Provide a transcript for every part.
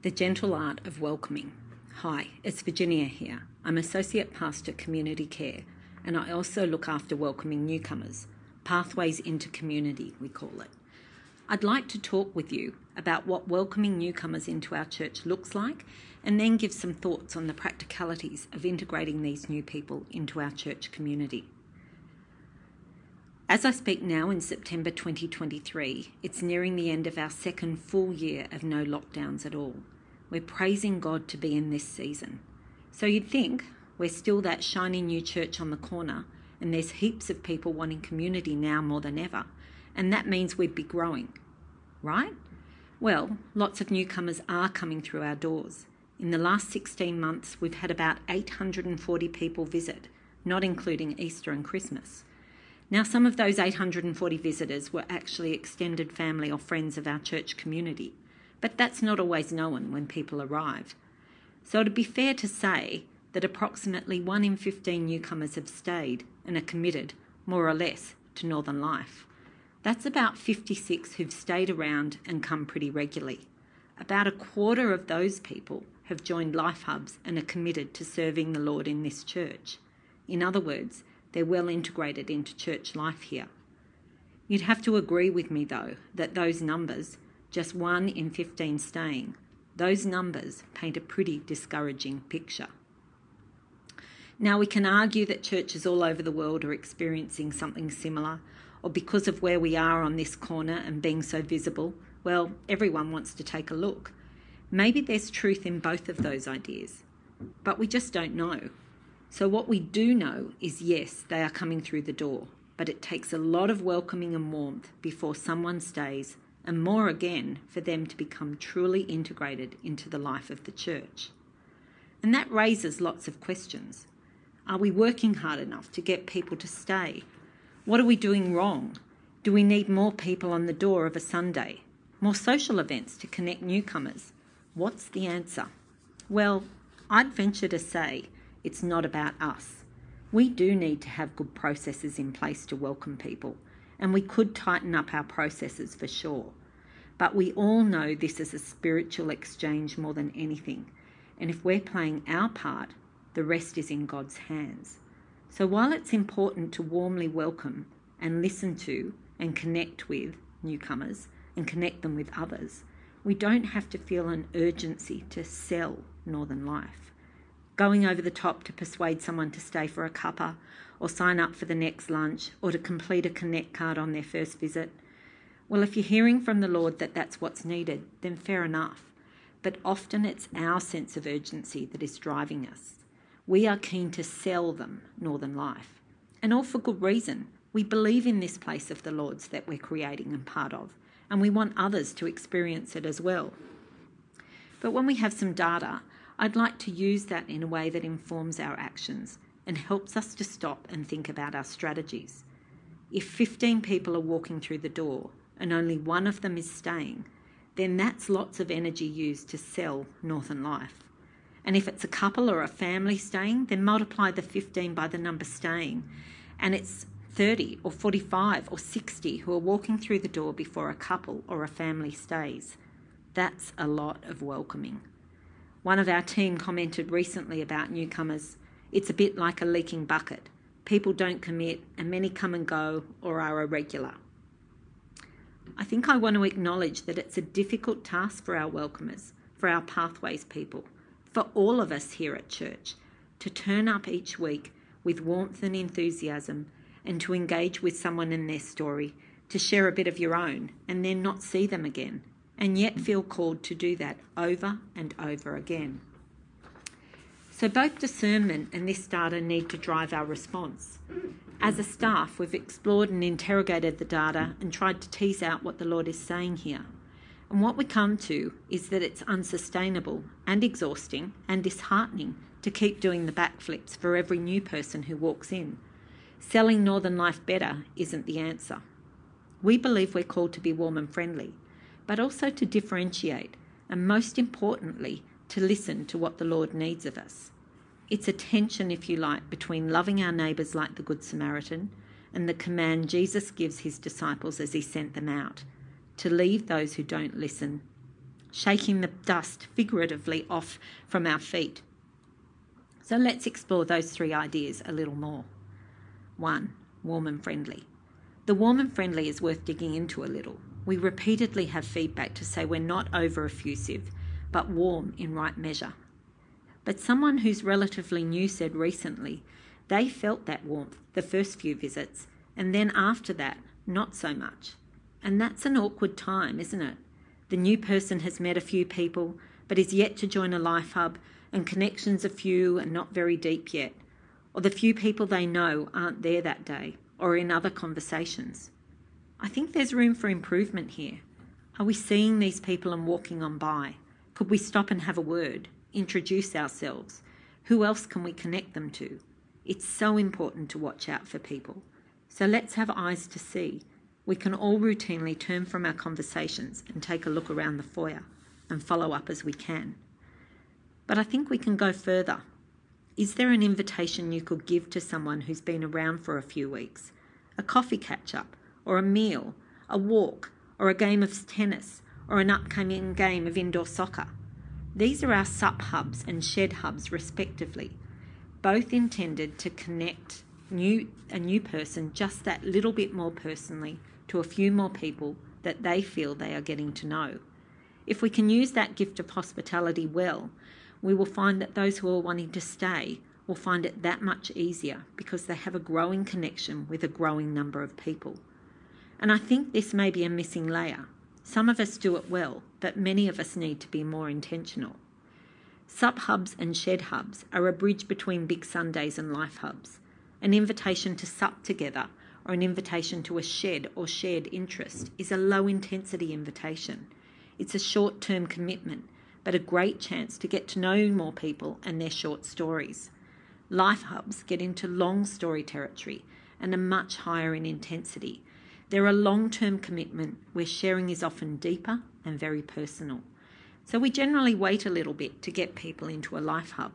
The Gentle Art of Welcoming. Hi, it's Virginia here. I'm Associate Pastor Community Care, and I also look after welcoming newcomers, pathways into community, we call it. I'd like to talk with you about what welcoming newcomers into our church looks like, and then give some thoughts on the practicalities of integrating these new people into our church community. As I speak now in September 2023, it's nearing the end of our second full year of no lockdowns at all. We're praising God to be in this season. So you'd think we're still that shiny new church on the corner, and there's heaps of people wanting community now more than ever, and that means we'd be growing, right? Well, lots of newcomers are coming through our doors. In the last 16 months, we've had about 840 people visit, not including Easter and Christmas. Now, some of those 840 visitors were actually extended family or friends of our church community, but that's not always known when people arrive. So it'd be fair to say that approximately 1 in 15 newcomers have stayed and are committed, more or less, to NorthernLife. That's about 56 who've stayed around and come pretty regularly. About a quarter of those people have joined Life Hubs and are committed to serving the Lord in this church. In other words, they're well integrated into church life here. You'd have to agree with me, though, that those numbers, just 1 in 15 staying, those numbers paint a pretty discouraging picture. Now, we can argue that churches all over the world are experiencing something similar, or because of where we are on this corner and being so visible, well, everyone wants to take a look. Maybe there's truth in both of those ideas, but we just don't know. So what we do know is, yes, they are coming through the door, but it takes a lot of welcoming and warmth before someone stays, and more again for them to become truly integrated into the life of the church. And that raises lots of questions. Are we working hard enough to get people to stay? What are we doing wrong? Do we need more people on the door of a Sunday? More social events to connect newcomers? What's the answer? Well, I'd venture to say it's not about us. We do need to have good processes in place to welcome people, and we could tighten up our processes for sure. But we all know this is a spiritual exchange more than anything, and if we're playing our part, the rest is in God's hands. So while it's important to warmly welcome and listen to and connect with newcomers and connect them with others, we don't have to feel an urgency to sell NorthernLife. Going over the top to persuade someone to stay for a cuppa or sign up for the next lunch or to complete a Connect card on their first visit. Well, if you're hearing from the Lord that that's what's needed, then fair enough. But often it's our sense of urgency that is driving us. We are keen to sell them NorthernLife, and all for good reason. We believe in this place of the Lord's that we're creating and part of, and we want others to experience it as well. But when we have some data, I'd like to use that in a way that informs our actions and helps us to stop and think about our strategies. If 15 people are walking through the door and only 1 of them is staying, then that's lots of energy used to sell NorthernLife. And if it's a couple or a family staying, then multiply the 15 by the number staying, and it's 30 or 45 or 60 who are walking through the door before a couple or a family stays. That's a lot of welcoming. One of our team commented recently about newcomers, it's a bit like a leaking bucket. People don't commit and many come and go or are irregular. I think I want to acknowledge that it's a difficult task for our welcomers, for our pathways people, for all of us here at church, to turn up each week with warmth and enthusiasm and to engage with someone in their story, to share a bit of your own and then not see them again, and yet feel called to do that over and over again. So both discernment and this data need to drive our response. As a staff, we've explored and interrogated the data and tried to tease out what the Lord is saying here. And what we come to is that it's unsustainable and exhausting and disheartening to keep doing the backflips for every new person who walks in. Selling NorthernLife better isn't the answer. We believe we're called to be warm and friendly, but also to differentiate, and most importantly, to listen to what the Lord needs of us. It's a tension, if you like, between loving our neighbours like the Good Samaritan and the command Jesus gives his disciples as he sent them out, to leave those who don't listen shaking the dust figuratively off from our feet. So let's explore those 3 ideas a little more. 1. Warm and friendly. The warm and friendly is worth digging into a little. We repeatedly have feedback to say we're not over-effusive, but warm in right measure. But someone who's relatively new said recently they felt that warmth the first few visits, and then after that, not so much. And that's an awkward time, isn't it? The new person has met a few people, but is yet to join a life hub, and connections are few and not very deep yet. Or the few people they know aren't there that day, or in other conversations. I think there's room for improvement here. Are we seeing these people and walking on by? Could we stop and have a word, introduce ourselves? Who else can we connect them to? It's so important to watch out for people. So let's have eyes to see. We can all routinely turn from our conversations and take a look around the foyer and follow up as we can. But I think we can go further. Is there an invitation you could give to someone who's been around for a few weeks? A coffee catch-up, or a meal, a walk, or a game of tennis, or an upcoming game of indoor soccer? These are our sup hubs and shed hubs respectively, both intended to connect a new person just that little bit more personally to a few more people that they feel they are getting to know. If we can use that gift of hospitality well, we will find that those who are wanting to stay will find it that much easier because they have a growing connection with a growing number of people. And I think this may be a missing layer. Some of us do it well, but many of us need to be more intentional. Sup hubs and shed hubs are a bridge between big Sundays and life hubs. An invitation to sup together or an invitation to a shed or shared interest is a low-intensity invitation. It's a short-term commitment, but a great chance to get to know more people and their short stories. Life hubs get into long story territory and are much higher in intensity. They're a long-term commitment where sharing is often deeper and very personal. So we generally wait a little bit to get people into a life hub.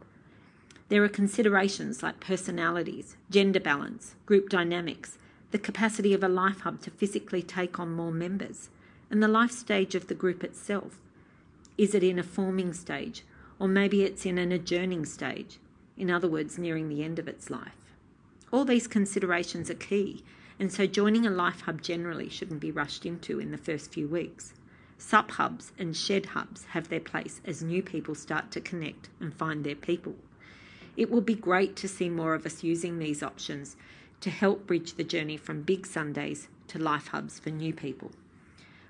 There are considerations like personalities, gender balance, group dynamics, the capacity of a life hub to physically take on more members, and the life stage of the group itself. Is it in a forming stage, or maybe it's in an adjourning stage, in other words, nearing the end of its life? All these considerations are key, and so joining a life hub generally shouldn't be rushed into in the first few weeks. Sup hubs and shed hubs have their place as new people start to connect and find their people. It will be great to see more of us using these options to help bridge the journey from big Sundays to life hubs for new people.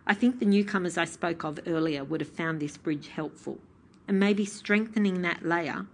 I think the newcomers I spoke of earlier would have found this bridge helpful, and maybe strengthening that layer,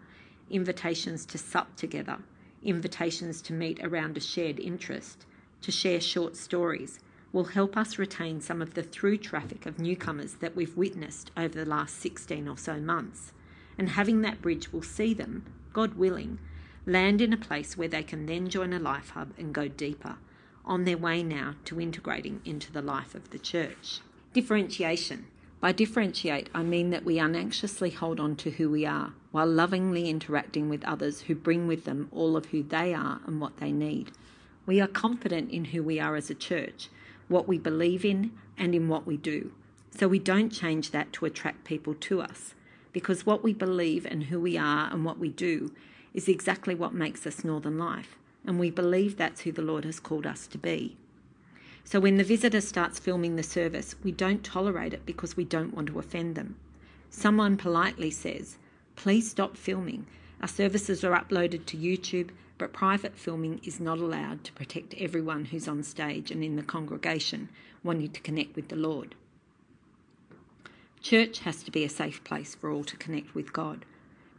invitations to sup together, invitations to meet around a shared interest, to share short stories, will help us retain some of the through traffic of newcomers that we've witnessed over the last 16 or so months. And having that bridge will see them, God willing, land in a place where they can then join a life hub and go deeper, on their way now to integrating into the life of the church. Differentiation. By differentiate, I mean that we unanxiously hold on to who we are, while lovingly interacting with others who bring with them all of who they are and what they need. We are confident in who we are as a church, what we believe in, and in what we do. So we don't change that to attract people to us, because what we believe and who we are and what we do is exactly what makes us NorthernLife, and we believe that's who the Lord has called us to be. So when the visitor starts filming the service, we don't tolerate it because we don't want to offend them. Someone politely says, "Please stop filming. Our services are uploaded to YouTube, but private filming is not allowed to protect everyone who's on stage and in the congregation wanting to connect with the Lord." Church has to be a safe place for all to connect with God.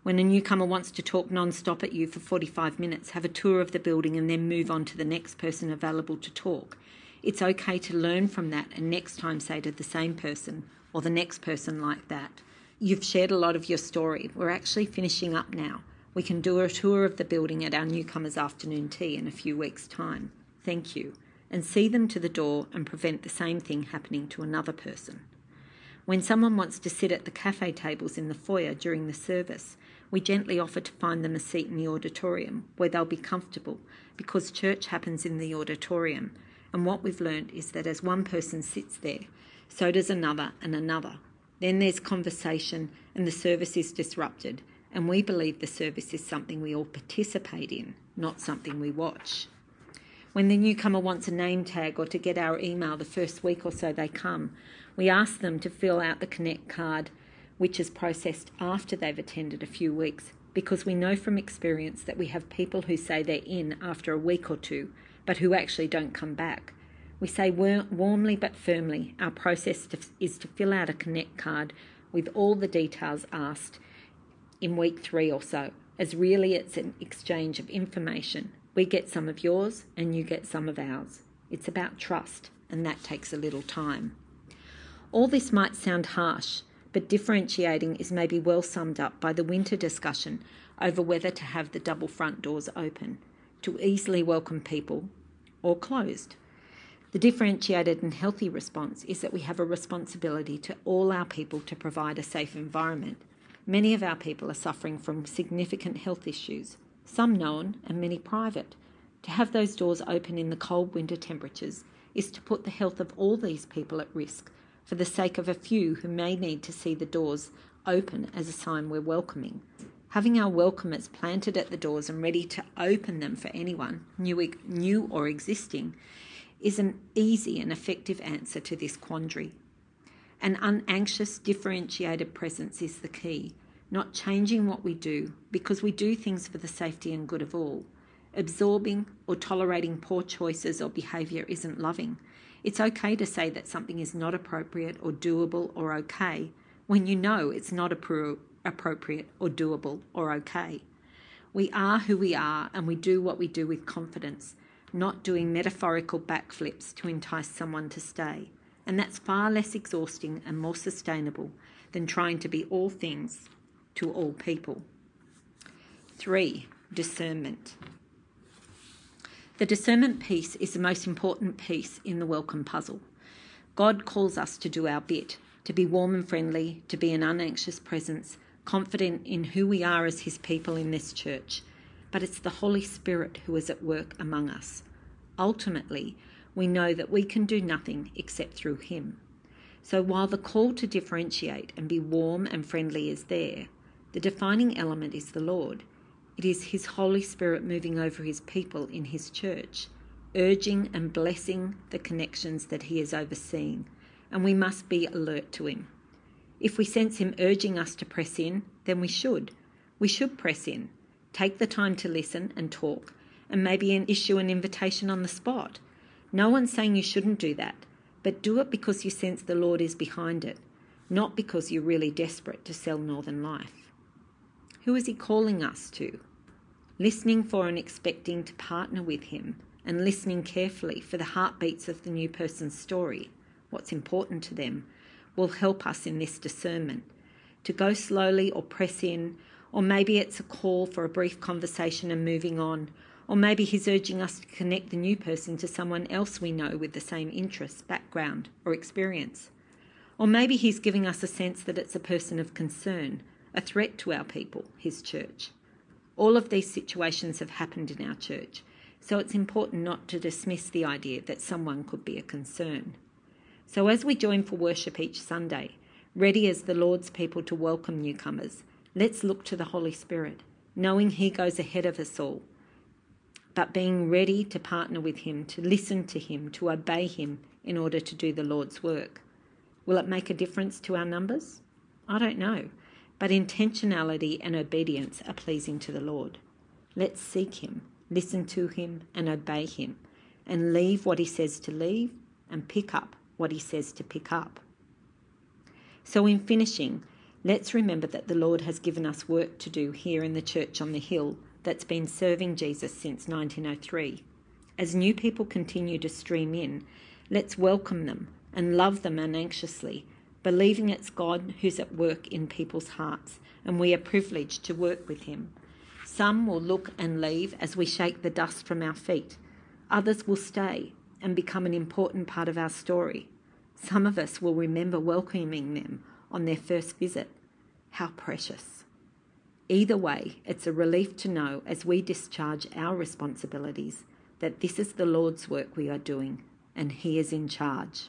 When a newcomer wants to talk non-stop at you for 45 minutes, have a tour of the building and then move on to the next person available to talk. It's okay to learn from that and next time say to the same person or the next person like that, "You've shared a lot of your story. We're actually finishing up now. We can do a tour of the building at our newcomers' afternoon tea in a few weeks' time. Thank you." And see them to the door and prevent the same thing happening to another person. When someone wants to sit at the cafe tables in the foyer during the service, we gently offer to find them a seat in the auditorium where they'll be comfortable, because church happens in the auditorium, and what we've learned is that as one person sits there, so does another and another. Then there's conversation and the service is disrupted, and we believe the service is something we all participate in, not something we watch. When the newcomer wants a name tag or to get our email the first week or so they come, we ask them to fill out the Connect card, which is processed after they've attended a few weeks, because we know from experience that we have people who say they're in after a week or two, but who actually don't come back. We say warmly but firmly, our process is to fill out a Connect card with all the details asked in week 3 or so, as really it's an exchange of information. We get some of yours and you get some of ours. It's about trust, and that takes a little time. All this might sound harsh, but differentiating is maybe well summed up by the winter discussion over whether to have the double front doors open to easily welcome people or closed. The differentiated and healthy response is that we have a responsibility to all our people to provide a safe environment. Many of our people are suffering from significant health issues, some known and many private. To have those doors open in the cold winter temperatures is to put the health of all these people at risk for the sake of a few who may need to see the doors open as a sign we're welcoming. Having our welcomers planted at the doors and ready to open them for anyone, new or existing, is an easy and effective answer to this quandary. An unanxious, differentiated presence is the key, not changing what we do because we do things for the safety and good of all. Absorbing or tolerating poor choices or behaviour isn't loving. It's okay to say that something is not appropriate or doable or okay when you know it's not appropriate or doable or okay. We are who we are and we do what we do with confidence, not doing metaphorical backflips to entice someone to stay. And that's far less exhausting and more sustainable than trying to be all things to all people. 3. Discernment. The discernment piece is the most important piece in the welcome puzzle. God calls us to do our bit, to be warm and friendly, to be an unanxious presence, confident in who we are as his people in this church. But it's the Holy Spirit who is at work among us. Ultimately, we know that we can do nothing except through him. So while the call to differentiate and be warm and friendly is there, the defining element is the Lord. It is his Holy Spirit moving over his people in his church, urging and blessing the connections that he is overseeing, and we must be alert to him. If we sense him urging us to press in, then we should. We should press in, take the time to listen and talk, and maybe issue an invitation on the spot. No one's saying you shouldn't do that, but do it because you sense the Lord is behind it, not because you're really desperate to sell NorthernLife. Who is he calling us to? Listening for and expecting to partner with him, and listening carefully for the heartbeats of the new person's story, what's important to them, will help us in this discernment. To go slowly or press in, or maybe it's a call for a brief conversation and moving on, or maybe he's urging us to connect the new person to someone else we know with the same interests, background, or experience. Or maybe he's giving us a sense that it's a person of concern, a threat to our people, his church. All of these situations have happened in our church, so it's important not to dismiss the idea that someone could be a concern. So as we join for worship each Sunday, ready as the Lord's people to welcome newcomers, let's look to the Holy Spirit, knowing he goes ahead of us all, but being ready to partner with him, to listen to him, to obey him in order to do the Lord's work. Will it make a difference to our numbers? I don't know, but intentionality and obedience are pleasing to the Lord. Let's seek him, listen to him and obey him, and leave what he says to leave and pick up what he says to pick up. So in finishing, let's remember that the Lord has given us work to do here in the church on the hill that's been serving Jesus since 1903. As new people continue to stream in, let's welcome them and love them unanxiously, believing it's God who's at work in people's hearts, and we are privileged to work with him. Some will look and leave as we shake the dust from our feet. Others will stay and become an important part of our story. Some of us will remember welcoming them on their first visit. How precious. Either way, it's a relief to know as we discharge our responsibilities that this is the Lord's work we are doing and he is in charge.